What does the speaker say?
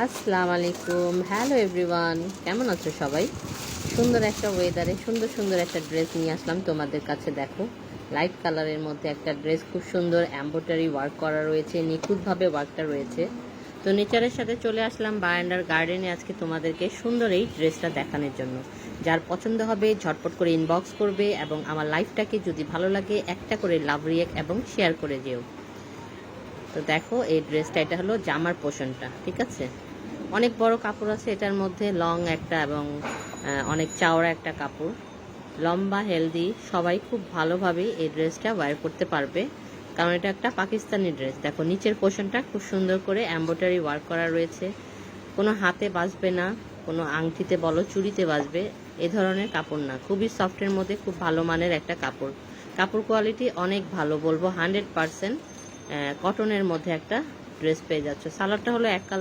আসসালামু আলাইকুম, hello everyone, কেমন আছো সবাই? সুন্দর একটা ওয়েদারে সুন্দর সুন্দর একটা ড্রেস নিয়ে আসলাম তোমাদের কাছে। দেখো, লাইট কালারের মধ্যে একটা ড্রেস, খুব সুন্দর এমব্রয়ডারি ওয়ার্ক করা রয়েছে, নিখুঁতভাবে ওয়ার্কটা রয়েছে। তো নেচারের সাথে চলে আসলাম বারান্দার গার্ডেনে আজকে তোমাদেরকে সুন্দর এই ড্রেসটা দেখানোর জন্য। যার পছন্দ হবে ঝটপট করে ইনবক্স করবে, এবং আমার লাইফটাকে যদি ভালো লাগে একটা করে লাভ রিয়েক্ট এবং শেয়ার করে যেও। তো দেখো এই ড্রেসটা, এটা হলো জামার পোর্শনটা, ঠিক আছে? অনেক বড় কাপড় আছে এটার মধ্যে, লং একটা এবং অনেক চওড়া একটা কাপড়। লম্বা হেলদি সবাই খুব ভালোভাবে এই ড্রেসটা ওয়্যার করতে পারবে, কারণ এটা একটা পাকিস্তানি ড্রেস। দেখো নিচের পোর্শনটা খুব সুন্দর করে এমব্রয়ডারি ওয়ার্ক করা রয়েছে, কোনো হাতে বাজবে না, কোনো আংটিতে বলো চুড়িতে বাজবে এ ধরনের কাপড় না, খুবই সফটের মধ্যে খুব ভালো মানের একটা কাপড়। কাপড় কোয়ালিটি অনেক ভালো, বলবো 100% কটনের মধ্যে একটা ড্রেস পেয়ে যাচ্ছে। সালোয়ারটা হলো এক কালার।